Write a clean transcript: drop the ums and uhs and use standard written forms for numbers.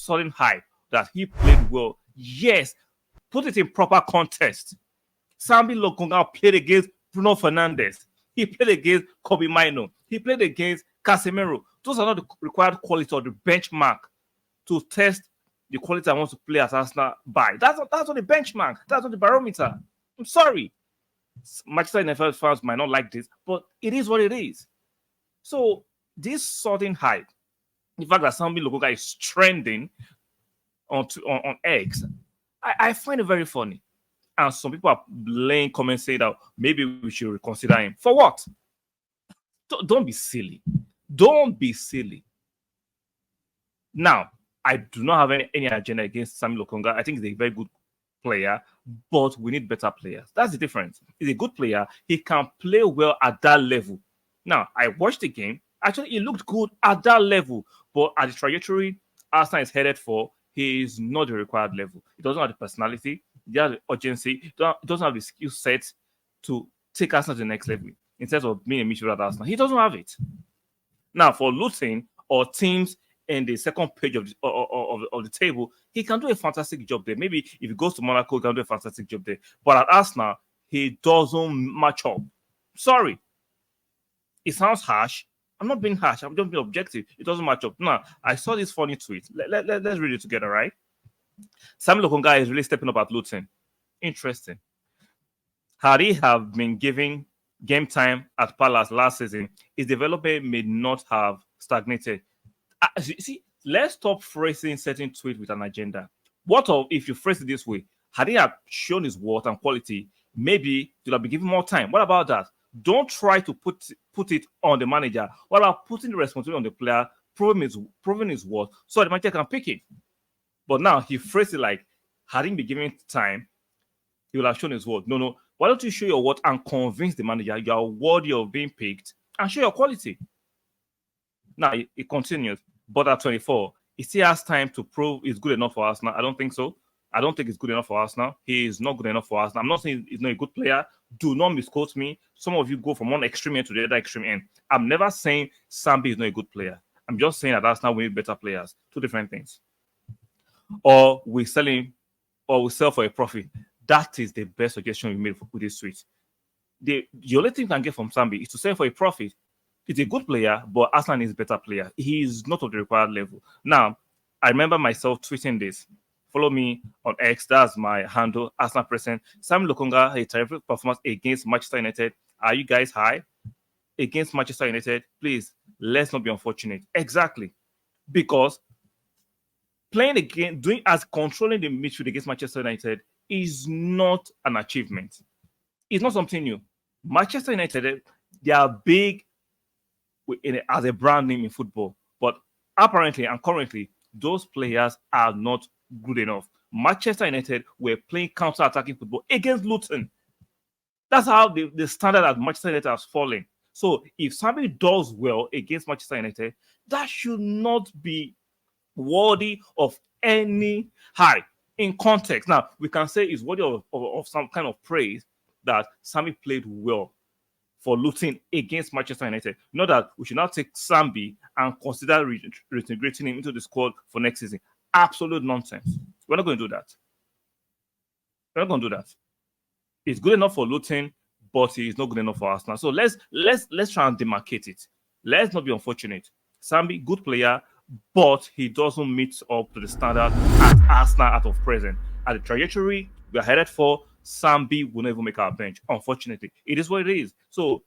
sudden hype that he played well. Yes, put it in proper context. Sambi Lokonga played against Bruno Fernandes. He played against Kobe Mino. He played against Casemiro. Those are not the required quality or the benchmark to test the quality I want to play as Arsenal by. That's not the benchmark. That's not the barometer. I'm sorry. Manchester United fans might not like this, but it is what it is. So this sudden hype, the fact that Sambi Lokonga is trending on X, I find it very funny. And some people are laying comments saying that maybe we should reconsider him. For what? Don't be silly. Don't be silly. Now, I do not have any agenda against Sambi Lokonga. I think he's a very good player, but we need better players. That's the difference. He's a good player. He can play well at that level. Now, I watched the game. Actually, he looked good at that level, but at the trajectory Arsenal is headed for, he is not the required level. He doesn't have the personality, he has the urgency, he doesn't have the skill set to take Arsenal to the next level in terms of being a midfielder at Arsenal. He doesn't have it. Now, for Luton or teams in the second page of the table, he can do a fantastic job there. Maybe if he goes to Monaco, he can do a fantastic job there. But at Arsenal, he doesn't match up. Sorry. It sounds harsh. I'm not being harsh. I'm just being objective. It doesn't match up. Now, I saw this funny tweet. Let's read it together, right? Sambi Lokonga is really stepping up at Luton. Interesting. Had he have been given game time at Palace last season, his development may not have stagnated. See, let's stop phrasing certain tweets with an agenda. What if you phrase it this way? Had he have shown his worth and quality, maybe you'd have been given more time. What about that? Don't try to put it on the manager. What about putting the responsibility on the player, proving his worth, so the manager can pick it? But now he phrased it like, had he been given time, he will have shown his worth. No. Why don't you show your worth and convince the manager you are worthy of being picked and show your quality? Now, it continues. But at 24, he still has time to prove he's good enough for Arsenal. I don't think so. I don't think he's good enough for Arsenal. He is not good enough for Arsenal. I'm not saying he's not a good player. Do not misquote me. Some of you go from one extreme end to the other extreme end. I'm never saying Sambi is not a good player. I'm just saying that Arsenal we need better players. Two different things. Or we sell him, or we sell for a profit. That is the best suggestion we made with this tweet. The only thing you can get from Sambi is to sell for a profit. He's a good player, but Arsenal is a better player. He is not of the required level. Now, I remember myself tweeting this. Follow me on X. That's my handle, Arsenal Present. Sambi Lokonga had a terrific performance against Manchester United. Are you guys high? Against Manchester United, please, let's not be unfortunate. Exactly. Because playing again, controlling the midfield against Manchester United is not an achievement. It's not something new. Manchester United, they are big as a brand name in football. But apparently and currently, those players are not good enough. Manchester United were playing counter-attacking football against Luton. That's how the standard at Manchester United has fallen. So if somebody does well against Manchester United, that should not be worthy of any high in context. Now, we can say it's worthy of some kind of praise that Sambi played well for Luton against Manchester United. Not that we should now take Sambi and consider reintegrating him into the squad for next season. Absolute nonsense. We're not going to do that. We're not going to do that. It's good enough for Luton, but it's not good enough for Arsenal. So let's try and demarcate it. Let's not be unfortunate. Sambi, good player, but he doesn't meet up to the standard at Arsenal out of present. At the trajectory we are headed for, Sambi will never make our bench. Unfortunately, it is what it is. So